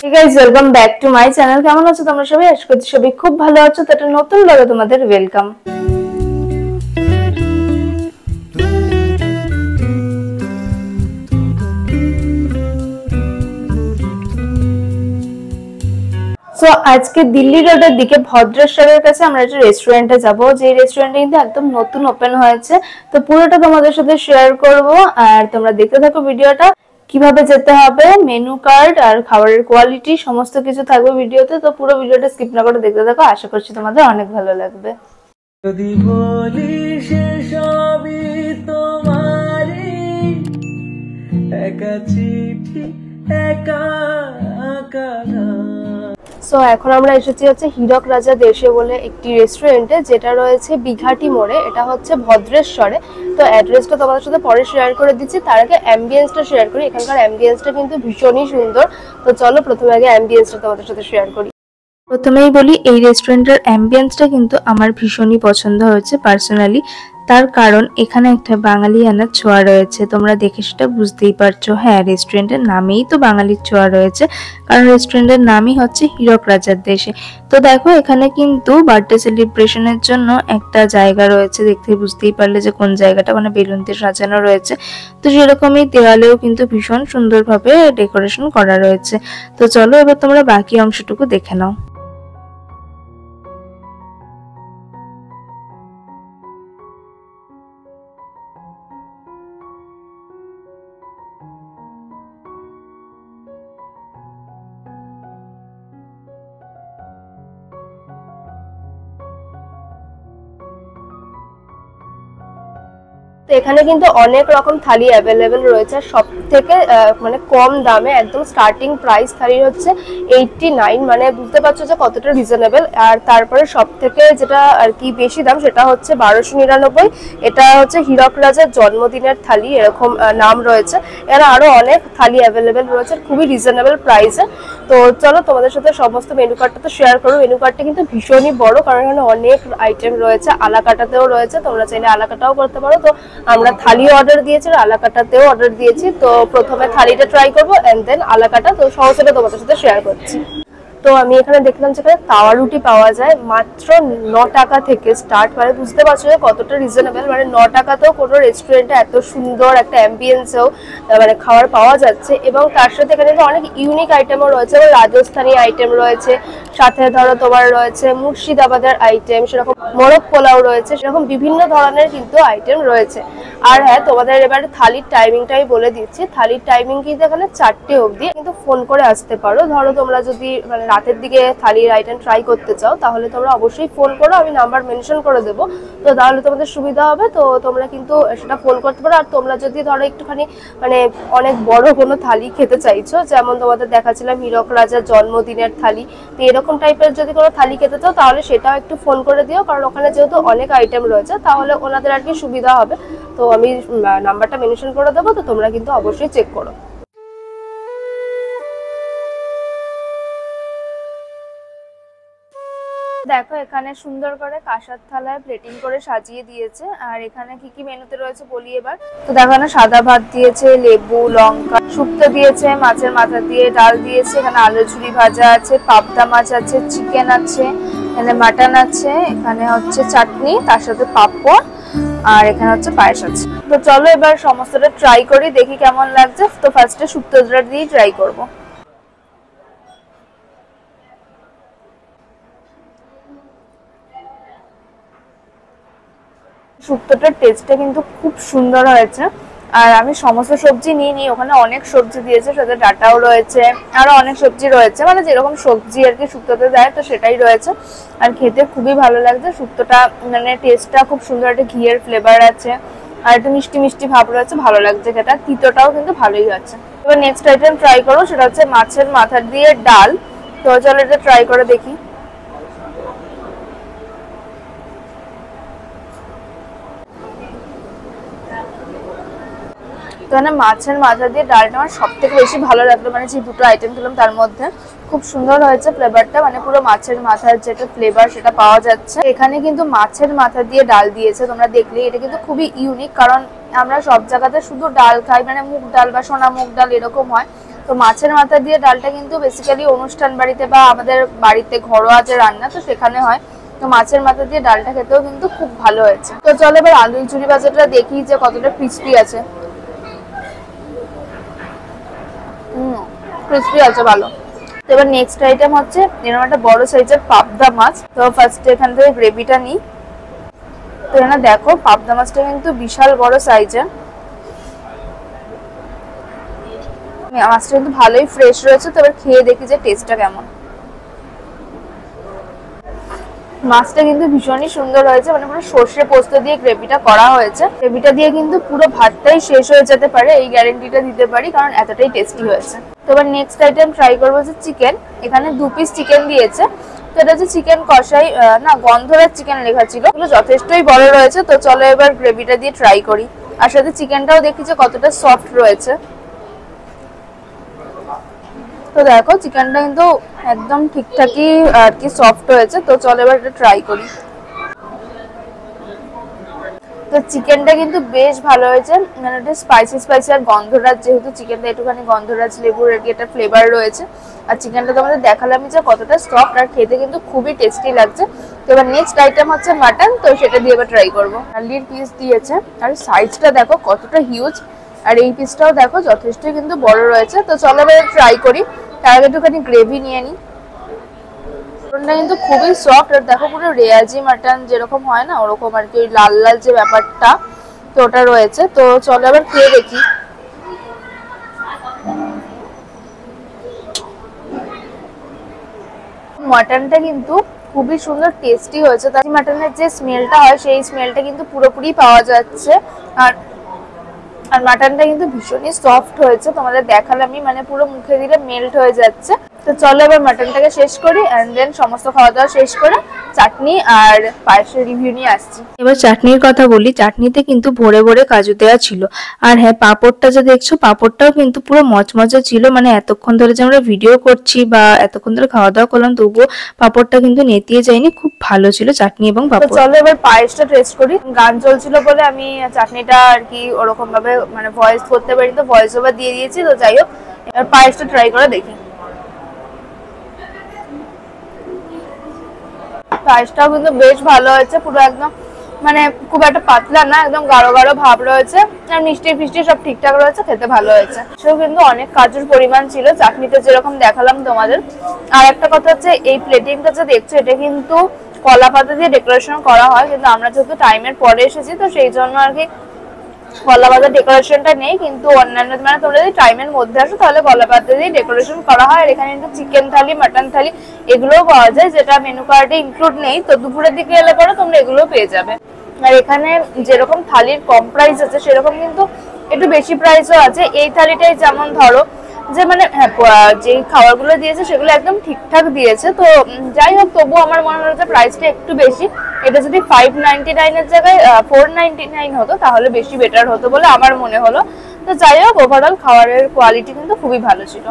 Hey guys, welcome back to my channel. কেমন আছো তোমরা সবাই? আশা করছি সবাই খুব ভালো আছো। তো একটা নতুন ব্লগে তোমাদের ওয়েলকাম। সো আজকে দিল্লি রোডের দিকে ভদ্রেশ্বরের কাছে আমরা একটা রেস্টুরেন্টে যাব, যে রেস্টুরেন্টটা কিন্তু একদম নতুন ওপেন হয়েছে। তো পুরোটা তোমাদের সাথে শেয়ার করব, আর তোমরা দেখতে থাকো ভিডিওটা। কিভাবে যেতে হবে, মেনু কার্ড আর খাবারের কোয়ালিটি সমস্ত কিছু থাকবে ভিডিওতে। তো পুরো ভিডিওটা স্কিপ না করে দেখতে থাকো, আশা করছি তোমাদের অনেক ভালো লাগবে। যদি বলি সবই তোমারই, একা চিঠি একা আঁকা। সো এখন আমরা এসেছি হচ্ছে হীরক রাজা দেশে বলে একটি রেস্টুরেন্টে, যেটা রয়েছে বিঘাটি মোড়ে। এটা হচ্ছে ভদ্রেশ্বরে। তো অ্যাড্রেসটা তোমাদের সাথে পরে শেয়ার করে দিচ্ছি, তার আগে অ্যাম্বিয়েন্সটা শেয়ার করি। এখানকার অ্যাম্বিয়েন্সটা কিন্তু ভীষণই সুন্দর। তো চলো প্রথমে আগে অ্যাম্বিয়েন্সটা তোমাদের সাথে শেয়ার করি। প্রথমেই বলি, এই রেস্টুরেন্টের অ্যাম্বিয়েন্সটা কিন্তু আমার ভীষণই পছন্দ হয়েছে পার্সোনালি। তার কারণ এখানে একটা বাঙালিয়ানার ছোঁয়া রয়েছে, তোমরা দেখে সেটা বুঝতেই পারছো। হ্যাঁ, রেস্টুরেন্টের নামেই তো বাঙালির ছোঁয়া রয়েছে, কারণ রেস্টুরেন্টের নামই হচ্ছে হীরক রাজার দেশে। তো দেখো, এখানে কিন্তু বার্থডে সেলিব্রেশনের জন্য একটা জায়গা রয়েছে, দেখতে বুঝতেই পারলে যে কোন জায়গাটা, মানে বেলুন দিয়ে সাজানো রয়েছে। তো সেরকমই দেওয়ালেও কিন্তু ভীষণ সুন্দরভাবে ডেকোরেশন করা রয়েছে। তো চলো এবার তোমরা বাকি অংশটুকু দেখে নাও। তো এখানে কিন্তু অনেক রকম থালি অ্যাভেলেবেল রয়েছে, সব থেকে মানে কম দামে একদম স্টার্টিং প্রাইস থালি হচ্ছে 89, মানে বুঝতে পারছো যে কতটা রিজনেবল। আর তারপরে সব থেকে যেটা আর কি বেশি দাম, সেটা হচ্ছে 1299। এটা হচ্ছে হীরক রাজার জন্মদিনের থালি, এরকম নাম রয়েছে। এর আরো অনেক থালি অ্যাভেলেবেল রয়েছে খুবই রিজনেবল প্রাইসে। তো চলো তোমাদের সাথে সমস্ত মেনু কার্ডটা তো শেয়ার করো। মেনু কার্ডটা কিন্তু ভীষণই বড়, কারণ এখানে অনেক আইটেম রয়েছে। আলাকাটাতেও রয়েছে, তোমরা চাইলে আলাকাটাও করতে পারো। তো আমরা থালিও অর্ডার দিয়েছি, আলাকাটাতেও অর্ডার দিয়েছি। তো প্রথমে থালিটা ট্রাই করবো এন্ড দেন আলাকাটা। তো সহজে তোমাদের সাথে শেয়ার করছি। তো আমি এখানে দেখলাম যেখানে তাওয়া রুটি পাওয়া যায় মাত্র 9 টাকা থেকে স্টার্ট, মানে বুঝতে পারছো যে কতটা রিজনেবল। মানে 9 টাকাতেও কোনো রেস্টুরেন্টে এত সুন্দর একটা অ্যাম্বিয়েন্সেও মানে খাবার পাওয়া যাচ্ছে। এবং তার সাথে এখানে অনেক ইউনিক আইটেমও রয়েছে, এবং রাজস্থানি আইটেম রয়েছে, সাথে ধরো তোমার রয়েছে মুর্শিদাবাদের আইটেম, সেরকম মোরগ পোলাও রয়েছে, সেরকম বিভিন্ন ধরনের কিন্তু আইটেম রয়েছে। আর হ্যাঁ, তোমাদের এবার থালির টাইমিংটাই বলে দিচ্ছি। থালির টাইমিং কিন্তু এখানে 4টে অবধি, কিন্তু ফোন করে আসতে পারো। ধরো তোমরা যদি মানে রাতের দিকে থালির আইটেম ট্রাই করতে চাও, তাহলে তোমরা অবশ্যই ফোন করো, আমি নাম্বার মেনশন করে দেবো। তো তাহলে তোমাদের সুবিধা হবে। তো তোমরা কিন্তু সেটা ফোন করতে পারো। আর তোমরা যদি ধরো একটুখানি মানে অনেক বড় কোনো থালি খেতে চাইছো, যেমন তোমাদের দেখাচ্ছিলাম হীরক রাজার জন্মদিনের থালি, তো এরকম টাইপের যদি কোনো থালি খেতে চাও, তাহলে সেটাও একটু ফোন করে দিও, কারণ ওখানে যেহেতু অনেক আইটেম রয়েছে, তাহলে ওনাদের আর কি সুবিধা হবে। তো আমি নাম্বারটা মেনশন করে দেবো, তো তোমরা কিন্তু অবশ্যই চেক করো। দেখো, এখানে সুন্দর করে কাঁসার থালায় প্লেটিং করে সাজিয়ে দিয়েছে। আর এখানে কি কি মেনুতে রয়েছে বলি এবার। তো দেখো, এখানে সাদা ভাত দিয়েছে, লেবু লঙ্কা, শুক্তো দিয়েছে, মাছের মাথা দিয়ে ডাল দিয়েছে, এখানে আলু ঝুরি ভাজা আছে, পাবদা মাছ আছে, চিকেন আছে, এখানে মাটন আছে, এখানে হচ্ছে চাটনি, তার সাথে পাঁপড়, আর এখানে হচ্ছে পায়েস আছে। তো চলো এবার সমস্তটা ট্রাই করি, দেখি কেমন লাগছে। তো ফার্স্টে শুক্তোটা দিয়ে ট্রাই করবো। শুক্তোটার টেস্টটা কিন্তু খুব সুন্দর হয়েছে। আর আমি সমস্ত সবজি নিইনি, ওখানে অনেক সবজি দিয়েছে, সাথে ডাটাও রয়েছে, আরো অনেক সবজি রয়েছে, মানে যেরকম সবজি আর কি শুক্তোতে দেয়, তো সেটাই রয়েছে। আর খেতে খুবই ভালো লাগছে শুক্তোটা, মানে টেস্টটা খুব সুন্দর, একটা ঘিয়ের ফ্লেভার আছে, আর একটু মিষ্টি মিষ্টি ভাব রয়েছে, ভালো লাগছে খেতে। তিতোটাও কিন্তু ভালোই আছে। এবার নেক্সট আইটেম ট্রাই করবো, সেটা হচ্ছে মাছের মাথা দিয়ে ডাল। তো চলো এটা ট্রাই করে দেখি। তো মানে মাছের মাথা দিয়ে ডালটা আমার সব থেকে বেশি ভালো লাগলো, মানে যে দুটো আইটেম দিলাম তার মধ্যে খুব সুন্দর হয়েছে ফ্লেভারটা, মানে পুরো মাছের মাথার যেটা ফ্লেভার সেটা পাওয়া যাচ্ছে। এখানে কিন্তু মাছের মাথা দিয়ে ডাল দিয়েছে, তোমরা দেখলে এটা কিন্তু খুবই ইউনিক, কারণ আমরা সব জায়গাতে শুধু ডাল খাই, মানে মুগ ডাল বা সোনা মুগ ডাল এরকম হয়। তো মাছের মাথা দিয়ে ডালটা কিন্তু বেসিক্যালি অনুষ্ঠান বাড়িতে বা আমাদের বাড়িতে ঘরোয়া যে রান্না তো সেখানে হয়। তো মাছের মাথা দিয়ে ডালটা খেতেও কিন্তু খুব ভালো হয়েছে। তো চলো এবার আলু ঝুরি ভাজাটা দেখি যে কতটা ক্রিস্পি আছে। ক্রিস্পি আছে ভালো। তো এবার নেক্সট আইটেম হচ্ছে এরকম একটা বড় সাইজের পাবদা মাছ। তো ফার্স্টে এখান থেকে গ্রেভিটা নিই। তো এখানে দেখো পাবদা মাছটা কিন্তু বিশাল বড় সাইজের। মাছটা কিন্তু ভালোই ফ্রেশ রয়েছে। তো এবার খেয়ে দেখি যে টেস্টটা কেমন। মাছটা কিন্তু ভীষণই সুন্দর হয়েছে, মানে পুরো সর্ষে পোস্ত দিয়ে গ্রেভিটা করা হয়েছে। গ্রেভিটা দিয়ে কিন্তু পুরো ভাতটাই শেষ হয়ে যেতে পারে, এই গ্যারেন্টিটা দিতে পারি, কারণ এতটাই টেস্টি হয়েছে। তো এবার নেক্সট আইটেম ট্রাই করবো হচ্ছে চিকেন। এখানে 2 পিস চিকেন দিয়েছে। তো এটা হচ্ছে চিকেন কষাই, না গন্ধরাজ চিকেন লেখা ছিল, এগুলো যথেষ্টই বড় রয়েছে। তো চলো এবার গ্রেভিটা দিয়ে ট্রাই করি, আর সাথে চিকেনটাও দেখি যে কতটা সফট রয়েছে। তো দেখো চিকেনটা কিন্তু একদম ঠিকঠাকই আর কি সফট হয়েছে। তো চলো এবার এটা ট্রাই করি। তো চিকেনটা কিন্তু বেশ ভালো হয়েছে, মানে এটা স্পাইসি স্পাইসি আর গন্ধরাজ, যেহেতু চিকেনটা একটুখানি গন্ধরাজ লেবুর আর কি একটা ফ্লেভার রয়েছে। আর চিকেনটা তোমাদের দেখালামই যে কতটা সফট, আর খেতে কিন্তু খুবই টেস্টি লাগছে। তো এবার নেক্সট আইটেম হচ্ছে মাটন। তো সেটা দিয়ে এবার ট্রাই করবো। আলুর পিস দিয়েছে, আর সাইজটা দেখো কতটা হিউজ, আর এই পিসটাও দেখো যথেষ্টই কিন্তু বড় রয়েছে। তো চলো এবার ট্রাই করি। তার আগে একটুখানি গ্রেভি নিয়ে নিই। মাটনটা কিন্তু খুবই সফট, আর দেখো পুরো রেয়াজি মাটন যেরকম হয় না ওরকম আর কি, ওই লাল লাল যে ব্যাপারটা তো ওটা রয়েছে। তো চলো এবার খেয়ে দেখি। মাটনটা কিন্তু খুবই সুন্দর টেস্টি হয়েছে। তাই মাটনের যে স্মেলটা হয় সেই স্মেলটা কিন্তু পুরোপুরি পাওয়া যাচ্ছে। আর আর মাটনটা কিন্তু ভীষণই সফট হয়েছে, তোমাদের দেখালামই, মানে পুরো মুখে দিলে মেল্ট হয়ে যাচ্ছে। তো চলো এবার মাটনটাকে শেষ করি, এন্ড দেন সমস্ত খাওয়া দাওয়া শেষ করে চাটনি আর পায়েসের রিভিউ নিয়ে আসছি। এবার চাটনির কথা বলি। চাটনিতে কিন্তু ভরে ভরে কাজু দেওয়া ছিল। আর হ্যাঁ, পাঁপড়টা যে দেখছো, পাঁপড়টাও কিন্তু পুরো মচমচে ছিল। মানে এতক্ষণ ধরে যে আমরা ভিডিও করছি বা এতক্ষণ ধরে খাওয়া দাওয়া করলাম, তবুও পাঁপড়টা কিন্তু নেতিয়ে যায়নি, খুব ভালো ছিল চাটনি এবং পাঁপড়। চলো এবার পায়েসটা টেস্ট করি। গান চলছিল বলে আমি চাটনিটা আর কি ওরকম ভাবে মানে ভয়েস করতে পারি, তো ভয়েস ওভার দিয়ে দিয়েছি। তো যাই হোক এবার পায়েসটা ট্রাই করে দেখি। পায়েসটাও কিন্তু বেশ ভালো হয়েছে, পুরো একদম মানে খুব একটা পাতলা না, একদম গাঢ় গাঢ় ভাব রয়েছে, আর মিষ্টি ফিষ্টি সব ঠিকঠাক রয়েছে, খেতে ভালো হয়েছে। সেও কিন্তু অনেক কাজুর পরিমাণ ছিল চাটনিতে, যেরকম দেখালাম তোমাদের। আর একটা কথা হচ্ছে এই প্লেটিংটা যে দেখছো এটা কিন্তু কলা পাতা দিয়ে ডেকোরেশন করা হয়, কিন্তু আমরা যেহেতু টাইমের পরে এসেছি তো সেই জন্য আর কি কলা পাতার ডেকোরেশনটা নেই। কিন্তু অন্যান্য মানে তোমরা যদি টাইমের মধ্যে আসো তাহলে কলা পাতা দিয়ে ডেকোরেশন করা হয়। আর এখানে কিন্তু চিকেন থালি, মাটন থালি এগুলোও পাওয়া যায়, যেটা মেনু কার্ডে ইনক্লুড নেই। তো দুপুরের দিকে এলে পরে তোমরা এগুলোও পেয়ে যাবে। আর এখানে যেরকম থালির কম প্রাইস আছে সেরকম কিন্তু একটু বেশি প্রাইসও আছে। এই থালিটাই যেমন ধরো যে মানে হ্যাঁ যে খাবারগুলো দিয়েছে সেগুলো একদম ঠিকঠাক দিয়েছে। তো যাই হোক তবুও আমার মনে হলো যে প্রাইসটা একটু বেশি। এটা যদি 599 এর জায়গায় 499 হতো তাহলে বেশি বেটার হতো বলে আমার মনে হলো। তো যাই হোক ওভারঅল খাবারের কোয়ালিটি কিন্তু খুবই ভালো ছিল।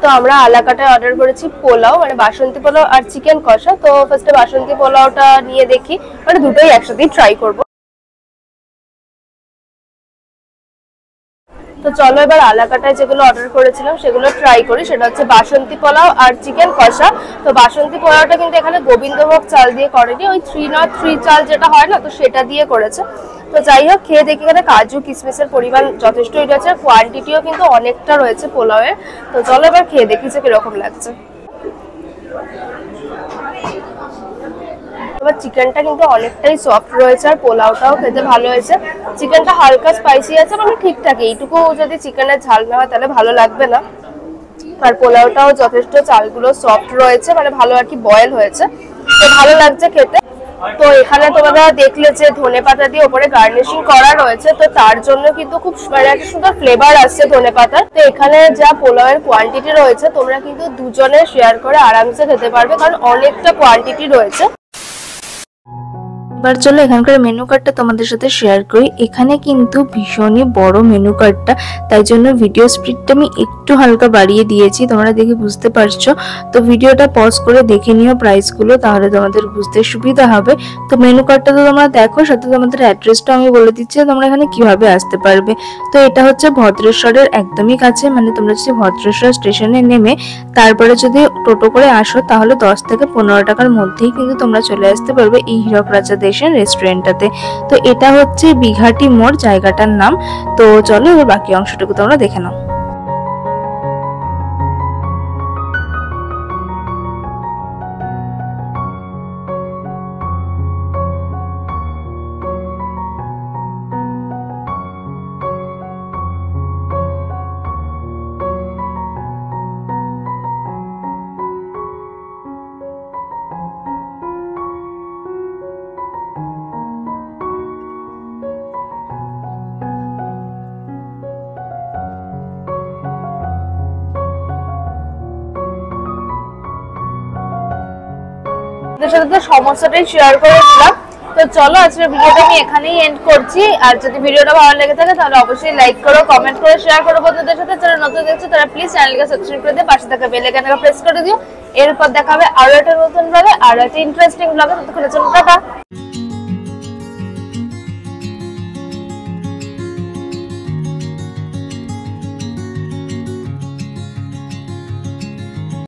তো আমরা আলাকাটায় অর্ডার করেছি পোলাও, মানে বাসন্তী পোলাও আর চিকেন কষা। তো ফার্স্টে বাসন্তী পোলাওটা নিয়ে দেখি, মানে দুটোই একসাথেই ট্রাই করব। তো চলো এবার আলাকাটায় যেগুলো অর্ডার করেছিলাম সেগুলো ট্রাই করি। সেটা হচ্ছে বাসন্তী পোলাও আর চিকেন কষা। তো বাসন্তী পোলাওটা কিন্তু এখানে গোবিন্দভোগ চাল দিয়ে করেনি, ওই 303 চাল যেটা হয় না, তো সেটা দিয়ে করেছে। তো যাই হোক খেয়ে দেখি, এখানে কাজু কিশমিশের পরিমাণ যথেষ্টই রয়েছে, কোয়ান্টিটিও কিন্তু অনেকটা রয়েছে পোলাওয়ের। তো চলো এবার খেয়ে দেখি যে কিরকম লাগছে। এবার চিকেনটা কিন্তু অনেকটাই সফট রয়েছে, আর পোলাওটাও খেতে ভালো হয়েছে। চিকেনটা হালকা স্পাইসি আছে, মানে ঠিকঠাক, এইটুকু যদি চিকেনের ঝাল না হয় তাহলে ভালো লাগবে না। আর পোলাওটাও যথেষ্ট, চালগুলো সফট রয়েছে, মানে ভালো আর কি বয়েল হয়েছে, তো ভালো লাগছে খেতে। তো এখানে তোমরা দেখলে যে ধনেপাতা দিয়ে উপরে গার্নিশিং করা রয়েছে, তো তার জন্য কিন্তু খুব মানে একটা সুন্দর ফ্লেভার আসছে ধনেপাতার। তো এখানে যা পোলাওয়ের কোয়ান্টিটি রয়েছে তোমরা কিন্তু দুজনে শেয়ার করে আরামসে খেতে পারবে, কারণ অনেকটা কোয়ান্টিটি রয়েছে। এবার চলো এখানকার মেনু কার্ডটা তোমাদের সাথে শেয়ার করি। এখানে কিন্তু ভীষণই বড় মেনু কার্ডটা, তাই জন্য ভিডিও স্পিডটা আমি একটু হালকা বাড়িয়ে দিয়েছি, তোমরা দেখে বুঝতে পারছো। তো ভিডিওটা পজ করে দেখে নিও প্রাইসগুলো, তাহলে তোমাদের বুঝতে সুবিধা হবে। তো মেনু কার্ডটা তো তোমরা দেখো, সাথে তোমাদের অ্যাড্রেসটা আমি বলে দিচ্ছি তোমরা এখানে কিভাবে আসতে পারবে। তো এটা হচ্ছে ভদ্রেশ্বরের একদমই কাছে, মানে তোমরা যদি ভদ্রেশ্বর স্টেশনে নেমে তারপরে যদি টোটো করে আসো তাহলে 10 থেকে 15 টাকার মধ্যেই কিন্তু তোমরা চলে আসতে পারবে এই হীরক রাজা দেশের রেস্টুরেন্টটাতে। তো এটা হচ্ছে বিঘাটি মোড় জায়গাটার নাম। তো চলো এবার বাকি অংশটুকু তোমরা দেখে নাও। সাথে তো সমস্যাটাই শেয়ার করে দিলাম। তো চলো আজকের ভিডিওটা আমি এখানেই এন্ড করছি। আর যদি ভিডিওটা ভালো লেগে থাকে তাহলে অবশ্যই লাইক করো, কমেন্ট করে শেয়ার করো বন্ধুদের সাথে। যারা নতুন দেখছো তারা প্লিজ চ্যানেলকে সাবস্ক্রাইব করে দিয়ে পাশে থাকা বেল আইকনটা প্রেস করে দিও। এরপর দেখা হবে আরো একটা নতুন ব্লগে, আরো একটা ইন্টারেস্টিং ব্লগে। ততক্ষণের জন্য টাটা।